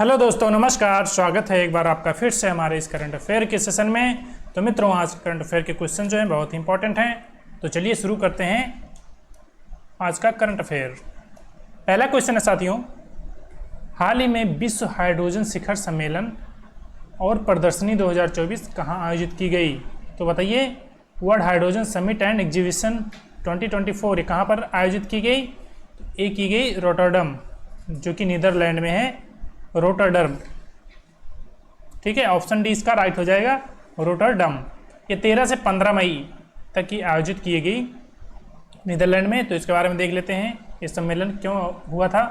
Hello दोस्तों, नमस्कार। स्वागत है एक बार आपका फिर से हमारे इस करंट अफेयर के सेशन में। तो मित्रों, आज करंट अफेयर के क्वेश्चन जो हैं बहुत इंपॉर्टेंट हैं। तो चलिए शुरू करते हैं आज का करंट अफेयर। पहला क्वेश्चन है साथियों, हाल ही में विश्व हाइड्रोजन शिखर सम्मेलन और प्रदर्शनी 2024 कहाँ आयोजित की गई? तो बताइए, world hydrogen summit and exhibition 2024 ये कहाँ पर आयोजित की गई? ये की गई रोटरडम, जो कि नीदरलैंड में है, रोटरडम। ठीक है, ऑप्शन डी इसका राइट हो जाएगा, रोटरडम। ये 13 से 15 मई तक की आयोजित की गई नीदरलैंड में। तो इसके बारे में देख लेते हैं, ये सम्मेलन क्यों हुआ था।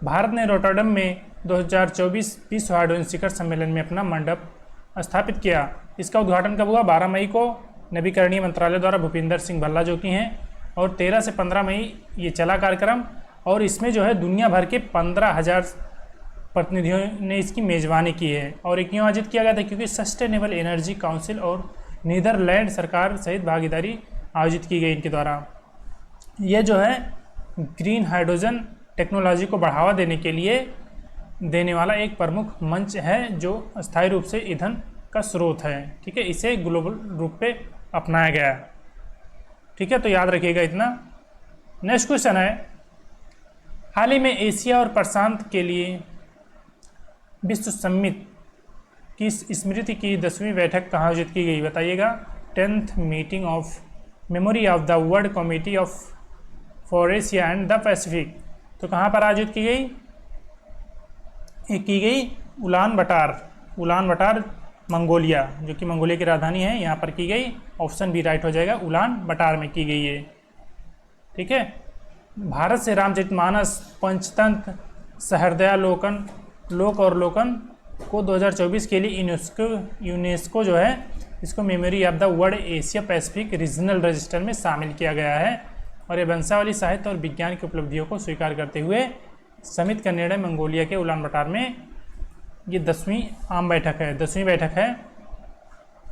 भारत ने रोटरडम में 2024 विश्व हाइड्रोजन शिखर सम्मेलन में अपना मंडप स्थापित किया। इसका उद्घाटन कब हुआ? 12 मई को नवीकरणीय मंत्रालय द्वारा भूपिंदर सिंह भल्ला जो कि हैं, और 13 से 15 मई ये चला कार्यक्रम। और इसमें जो है दुनिया भर के 15,000 प्रतिनिधियों ने इसकी मेज़बानी की है। और ये क्यों आयोजित किया गया था? क्योंकि सस्टेनेबल एनर्जी काउंसिल और नीदरलैंड सरकार सहित भागीदारी आयोजित की गई इनके द्वारा। ये जो है ग्रीन हाइड्रोजन टेक्नोलॉजी को बढ़ावा देने के लिए देने वाला एक प्रमुख मंच है, जो अस्थायी रूप से ईंधन का स्रोत है। ठीक है, इसे ग्लोबल रूप पे अपनाया गया। ठीक है, तो याद रखिएगा इतना। नेक्स्ट क्वेश्चन है, हाल ही में एशिया और प्रशांत के लिए विश्व समिट की स्मृति की 10वीं बैठक कहाँ आयोजित की गई? बताइएगा। 10th meeting of memory of the world committee of for Asia and the Pacific. तो कहाँ पर आयोजित की गई? ये की गई उलान बटार मंगोलिया, जो कि मंगोलिया की राजधानी है, यहाँ पर की गई। ऑप्शन बी राइट हो जाएगा, उलान बटार में की गई है। ठीक है, भारत से रामचरितमानस, पंचतंत्र, सहृदयालोकन, लोक और लोकन को 2024 के लिए यूनेस्को जो है इसको memory of the world Asia Pacific regional register में शामिल किया गया है। और ये वंशावली साहित्य और विज्ञान की उपलब्धियों को स्वीकार करते हुए समिति का निर्णय मंगोलिया के उलान बटार में ये 10वीं आम बैठक है। 10वीं बैठक है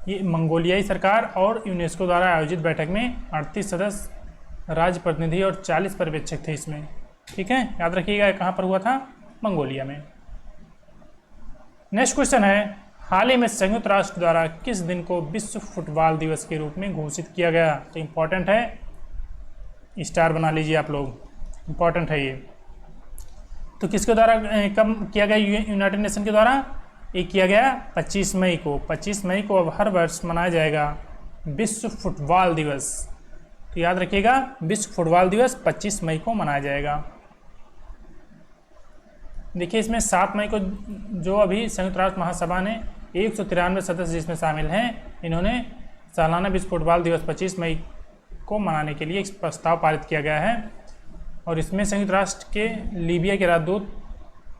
ये मंगोलियाई सरकार और यूनेस्को द्वारा आयोजित बैठक में 38 सदस्य राज्य प्रतिनिधि और 40 पर्यवेक्षक थे इसमें। ठीक है, याद रखिएगा कहाँ पर हुआ था? मंगोलिया में। नेक्स्ट क्वेश्चन है, हाल ही में संयुक्त राष्ट्र द्वारा किस दिन को विश्व फुटबॉल दिवस के रूप में घोषित किया गया? तो इम्पॉर्टेंट है, स्टार बना लीजिए आप लोग, इम्पॉर्टेंट है ये। तो किसके द्वारा कब किया गया? यूनाइटेड नेशन के द्वारा ये किया गया 25 मई को। 25 मई को अब हर वर्ष मनाया जाएगा विश्व फुटबॉल दिवस। तो याद रखिएगा, विश्व फुटबॉल दिवस 25 मई को मनाया जाएगा। देखिए, इसमें 7 मई को जो अभी संयुक्त राष्ट्र महासभा ने 193 सदस्य जिसमें शामिल हैं, इन्होंने सालाना विश्व फुटबॉल दिवस 25 मई को मनाने के लिए एक प्रस्ताव पारित किया गया है। और इसमें संयुक्त राष्ट्र के लीबिया के राजदूत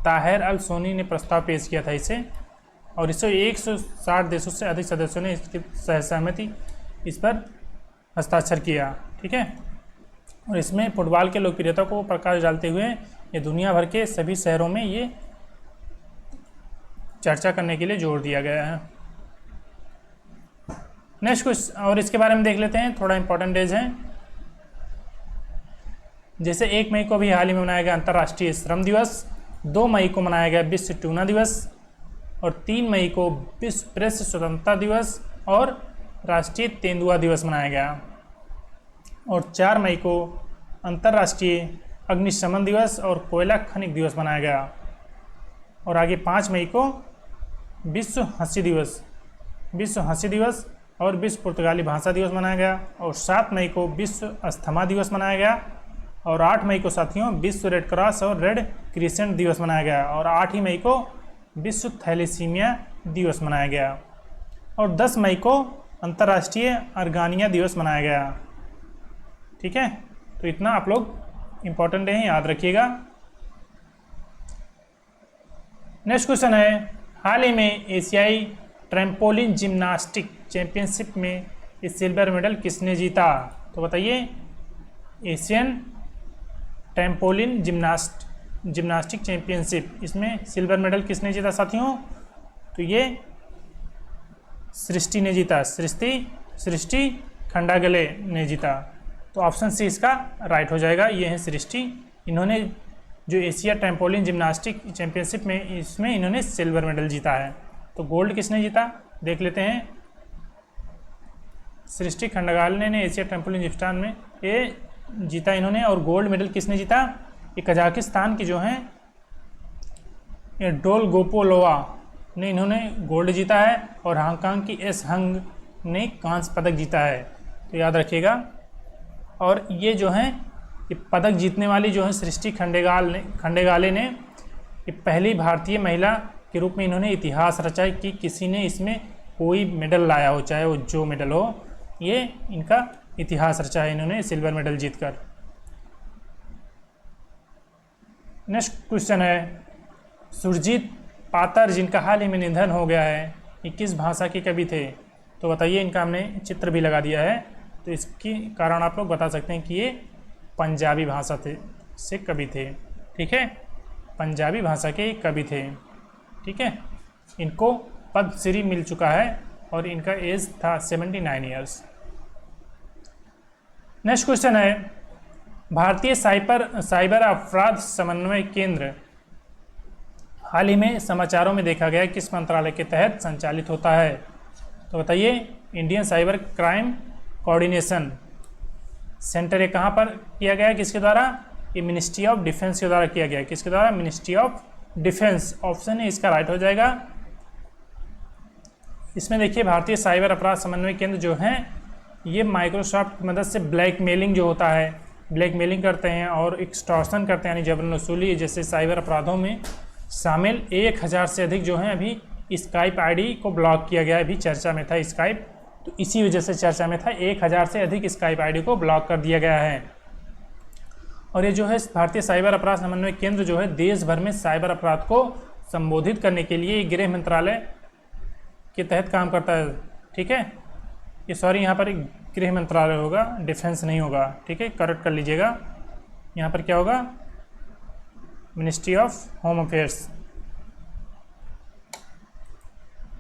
ताहिर अल सोनी ने प्रस्ताव पेश किया था इसे, और इससे 160 देशों से अधिक सदस्यों ने इसकी सहमति इस पर हस्ताक्षर किया। ठीक है, और इसमें फुटबॉल के लोकप्रियता को प्रकाश डालते हुए ये दुनिया भर के सभी शहरों में ये चर्चा करने के लिए जोर दिया गया है। नेक्स्ट क्वेश्चन, और इसके बारे में देख लेते हैं, थोड़ा इंपॉर्टेंट डेज है। जैसे 1 मई को भी हाल ही में मनाया गया अंतर्राष्ट्रीय श्रम दिवस, 2 मई को मनाया गया विश्व ट्यूना दिवस, और 3 मई को विश्व प्रेस स्वतंत्रता दिवस और राष्ट्रीय तेंदुआ दिवस मनाया गया, और 4 मई को अंतर्राष्ट्रीय अग्निशमन दिवस और कोयला खनिक दिवस मनाया गया। और आगे 5 मई को विश्व हंसी दिवस और विश्व पुर्तगाली भाषा दिवस मनाया गया, और 7 मई को विश्व अस्थमा दिवस मनाया गया, और 8 मई को साथियों विश्व रेड क्रॉस और रेड क्रिसेंट दिवस मनाया गया, और 8 ही मई को विश्व थैलेसीमिया दिवस मनाया गया, और 10 मई को अंतर्राष्ट्रीय अर्गानिया दिवस मनाया गया। ठीक है, तो इतना आप लोग इम्पॉर्टेंट है, याद रखिएगा। नेक्स्ट क्वेश्चन है, हाल ही में एशियाई ट्रैम्पोलिन जिम्नास्टिक चैंपियनशिप में इस सिल्वर मेडल किसने जीता? तो बताइए, एशियन ट्रैम्पोलिन जिम्नास्टिक चैंपियनशिप, इसमें सिल्वर मेडल किसने जीता साथियों? तो ये सृष्टि ने जीता, सृष्टि खंडागले ने जीता। तो ऑप्शन सी इसका राइट हो जाएगा, ये है सृष्टि। इन्होंने जो एशिया ट्रैम्पोलिन जिम्नास्टिक चैंपियनशिप में इसमें इन्होंने सिल्वर मेडल जीता है। तो गोल्ड किसने जीता देख लेते हैं। सृष्टि खंडगाले ने एशिया ट्रैम्पोलिन जिम्नास्टिक में ये जीता इन्होंने। और गोल्ड मेडल किसने जीता, ये कजाकिस्तान की जो हैं डोलगोपोलोवा ने इन्होंने गोल्ड जीता है। और हांगकांग की एस हंग ने कांस्य पदक जीता है। तो याद रखिएगा। और ये जो हैं ये पदक जीतने वाली जो है सृष्टि खंडेगाले ने ये पहली भारतीय महिला के रूप में इन्होंने इतिहास रचा है कि किसी ने इसमें कोई मेडल लाया हो, चाहे वो जो मेडल हो, ये इनका इतिहास रचा है इन्होंने सिल्वर मेडल जीतकर। नेक्स्ट क्वेश्चन है, सुरजीत पातर जिनका हाल ही में निधन हो गया है, ये किस भाषा के कवि थे। तो बताइए, इनका हमने चित्र भी लगा दिया है। तो इसके कारण आप लोग बता सकते हैं कि ये पंजाबी भाषा से कवि थे। ठीक है, पंजाबी भाषा के कवि थे। ठीक है, इनको पद्मश्री मिल चुका है और इनका एज था 79 ईयर्स। नेक्स्ट क्वेश्चन है, भारतीय साइबर अपराध समन्वय केंद्र हाल ही में समाचारों में देखा गया किस मंत्रालय के तहत संचालित होता है। तो बताइए, Indian cyber crime coordination centre ये कहाँ पर किया गया है, किसके द्वारा, ये मिनिस्ट्री ऑफ डिफेंस के द्वारा किया गया है। किसके द्वारा, मिनिस्ट्री ऑफ डिफेंस। ऑप्शन है इसका राइट हो जाएगा। इसमें देखिए, भारतीय साइबर अपराध समन्वय केंद्र जो है ये माइक्रोसॉफ्ट की मदद से ब्लैकमेलिंग जो होता है, ब्लैकमेलिंग करते हैं और एक्सटॉर्शन करते हैं, यानी जबरन वसूली जैसे साइबर अपराधों में शामिल 1000 से अधिक जो हैं अभी स्काइप आईडी को ब्लॉक किया गया है। अभी चर्चा में था स्काइप, तो इसी वजह से चर्चा में था। 1000 से अधिक स्काइप आईडी को ब्लॉक कर दिया गया है। और ये जो है भारतीय साइबर अपराध समन्वय केंद्र जो है देश भर में साइबर अपराध को संबोधित करने के लिए गृह मंत्रालय के तहत काम करता है। ठीक है, ये सॉरी यहाँ पर गृह मंत्रालय होगा, डिफेंस नहीं होगा। ठीक है, करेक्ट कर लीजिएगा। यहाँ पर क्या होगा, मिनिस्ट्री ऑफ होम अफेयर्स।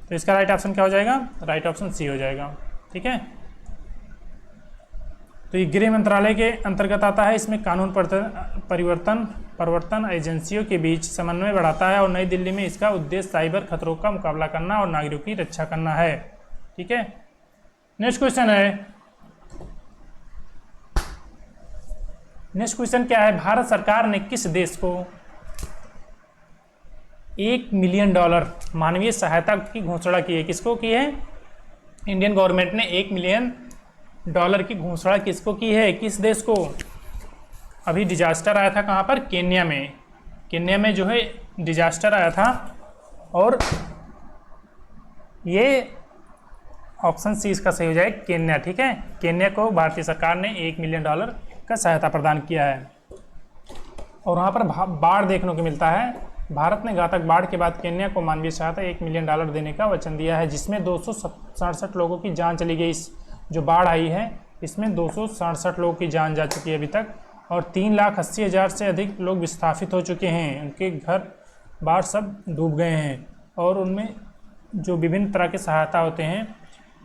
तो इसका राइट ऑप्शन क्या हो जाएगा, राइट ऑप्शन सी हो जाएगा। ठीक है, तो ये गृह मंत्रालय के अंतर्गत आता है। इसमें कानून प्रवर्तन एजेंसियों के बीच समन्वय बढ़ाता है और नई दिल्ली में इसका उद्देश्य साइबर खतरों का मुकाबला करना और नागरिकों की रक्षा करना है। ठीक है, नेक्स्ट क्वेश्चन है, नेक्स्ट क्वेश्चन क्या है, भारत सरकार ने किस देश को $1 मिलियन मानवीय सहायता की घोषणा की है। किसको की है, इंडियन गवर्नमेंट ने $1 मिलियन की घोषणा किसको की है, किस देश को। अभी डिजास्टर आया था कहाँ पर, केन्या में। केन्या में जो है डिजास्टर आया था और ये ऑप्शन सी इसका सही हो जाए, केन्या। ठीक है, केन्या को भारतीय सरकार ने $1 मिलियन का सहायता प्रदान किया है। और वहाँ पर बाढ़ देखने को मिलता है। भारत ने घातक बाढ़ के बाद केन्या को मानवीय सहायता $1 मिलियन देने का वचन दिया है, जिसमें 267 लोगों की जान चली गई। इस जो बाढ़ आई है इसमें 267 लोगों की जान जा चुकी है अभी तक, और 3,80,000 से अधिक लोग विस्थापित हो चुके हैं। उनके घर बाढ़ सब डूब गए हैं। और उनमें जो विभिन्न तरह के सहायता होते हैं,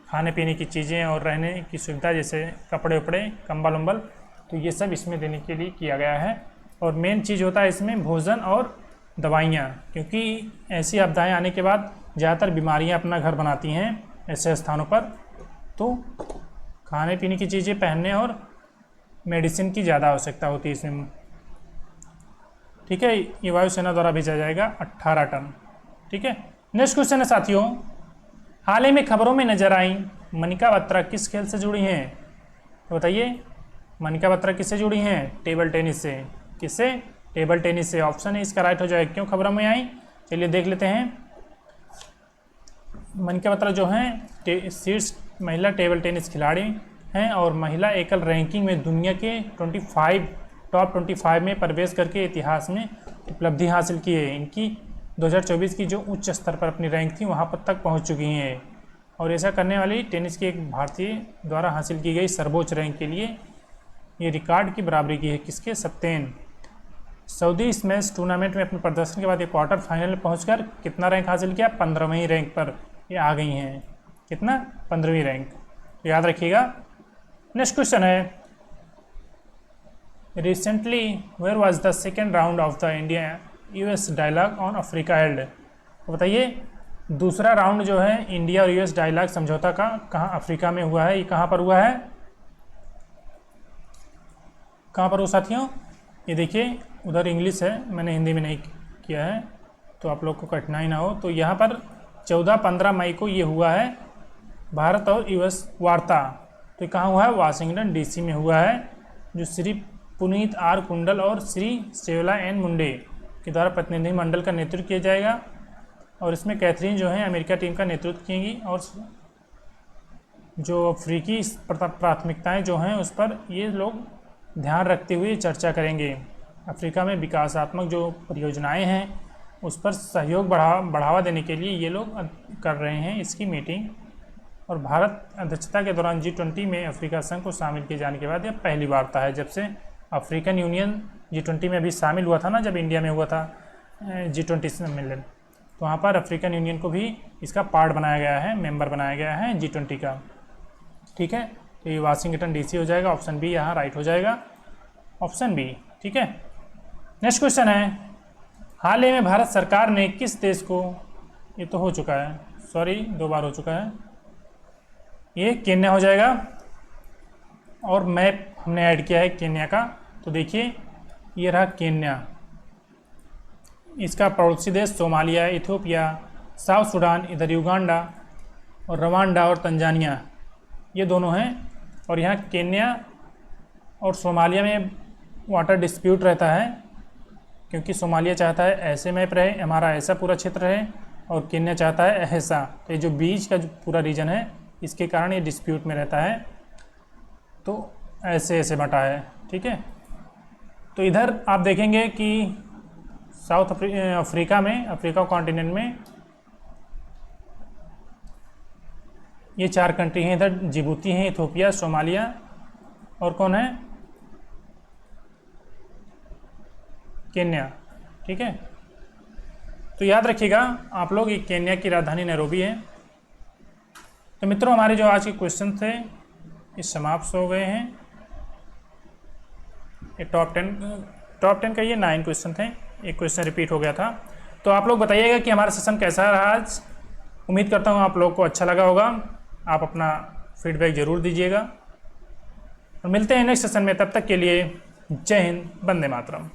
खाने पीने की चीज़ें और रहने की सुविधा जैसे कपड़े उपड़े, कंबल उम्बल, तो ये सब इसमें देने के लिए किया गया है। और मेन चीज़ होता है इसमें भोजन और दवाइयाँ, क्योंकि ऐसी आपदाएं आने के बाद ज़्यादातर बीमारियां अपना घर बनाती हैं ऐसे स्थानों पर। तो खाने पीने की चीज़ें, पहनने और मेडिसिन की ज़्यादा आवश्यकता होती है इसमें। ठीक है, ये वायुसेना द्वारा भेजा जाएगा 18 टन। ठीक है, नेक्स्ट क्वेश्चन है साथियों, हाल ही में खबरों में नजर आई मनिका बत्रा किस खेल से जुड़ी हैं। तो बताइए, मनिका बत्रा किससे जुड़ी हैं, टेबल टेनिस से। किससे, टेबल टेनिस से। ऑप्शन है इसका राइट हो जाएगा। क्यों खबरों में आई, चलिए देख लेते हैं। मनिका बत्रा जो हैं शीर्ष महिला टेबल टेनिस खिलाड़ी हैं और महिला एकल रैंकिंग में दुनिया के टॉप 25 में प्रवेश करके इतिहास में उपलब्धि हासिल की है। इनकी 2024 की जो उच्च स्तर पर अपनी रैंक थी वहां पर तक पहुंच चुकी हैं। और ऐसा करने वाली टेनिस की एक भारतीय द्वारा हासिल की गई सर्वोच्च रैंक के लिए ये रिकॉर्ड की बराबरी की है। किसके, सत्तेन। सऊदी स्मैश टूर्नामेंट में अपने प्रदर्शन के बाद ये क्वार्टर फाइनल में पहुंचकर कितना रैंक हासिल किया, 15वीं रैंक पर ये आ गई हैं। कितना, 15वीं रैंक। तो याद रखिएगा। नेक्स्ट क्वेश्चन है, recently where was the second round of the India US dialogue on Africa held. तो बताइए दूसरा राउंड जो है इंडिया और यूएस डायलॉग समझौता का कहाँ अफ्रीका में हुआ है, ये कहाँ पर हुआ है, कहाँ पर हो साथियों? ये देखिए उधर इंग्लिश है, मैंने हिंदी में नहीं किया है तो आप लोग को कठिनाई ना हो। तो यहाँ पर 14-15 मई को ये हुआ है भारत और यूएस वार्ता। तो कहाँ हुआ है? वाशिंगटन डीसी में हुआ है, जो श्री पुनीत आर कुंडल और श्री सेवला एन मुंडे के द्वारा प्रतिनिधिमंडल का नेतृत्व किया जाएगा। और इसमें कैथरीन जो है अमेरिका टीम का नेतृत्व करेंगी और जो अफ्रीकी प्राथमिकताएं जो हैं उस पर ये लोग ध्यान रखते हुए चर्चा करेंगे। अफ्रीका में विकासात्मक जो परियोजनाएं हैं उस पर सहयोग बढ़ावा देने के लिए ये लोग कर रहे हैं इसकी मीटिंग। और भारत अध्यक्षता के दौरान G20 में अफ्रीका संघ को शामिल किए जाने के बाद यह पहली वार्ता है जब से अफ्रीकन यूनियन G20 में अभी शामिल हुआ था ना, जब इंडिया में हुआ था G20 सम्मेलन, तो वहाँ पर अफ्रीकन यूनियन को भी इसका पार्ट बनाया गया है, मेंबर बनाया गया है G20 का। ठीक है, तो ये वाशिंगटन डीसी हो जाएगा, ऑप्शन बी यहाँ राइट हो जाएगा, ऑप्शन बी। ठीक है, नेक्स्ट क्वेश्चन है, हाल ही में भारत सरकार ने किस देश को, ये तो हो चुका है, सॉरी 2 बार हो चुका है, ये केन्या हो जाएगा। और मैप हमने ऐड किया है केन्या का, तो देखिए ये रहा केन्या, इसका पड़ोसी देश सोमालिया, इथियोपिया, साउथ सूडान, इधर युगांडा और रवांडा और तंजानिया, ये दोनों हैं। और यहाँ केन्या और सोमालिया में वाटर डिस्प्यूट रहता है, क्योंकि सोमालिया चाहता है ऐसे मैप रहे, हमारा ऐसा पूरा क्षेत्र रहे, और केन्या चाहता है ऐसा। तो ये जो बीच का जो पूरा रीजन है इसके कारण ये डिस्प्यूट में रहता है, तो ऐसे ऐसे बटा है। ठीक है, तो इधर आप देखेंगे कि साउथ अफ्रीका में, अफ्रीका कॉन्टिनेंट में ये 4 कंट्री हैं, इधर जिबूती हैं, इथियोपिया, सोमालिया और कौन है? केन्या। ठीक है, तो याद रखिएगा आप लोग, ये केन्या की राजधानी नैरोबी है। तो मित्रों हमारे जो आज के क्वेश्चन थे ये समाप्त हो गए हैं। ये टॉप 10 का ये 9 क्वेश्चन थे, एक क्वेश्चन रिपीट हो गया था। तो आप लोग बताइएगा कि हमारा सेशन कैसा रहा आज। उम्मीद करता हूँ आप लोग को अच्छा लगा होगा, आप अपना फीडबैक ज़रूर दीजिएगा और मिलते हैं नेक्स्ट सेशन में। तब तक के लिए जय हिंद, वंदे मातरम।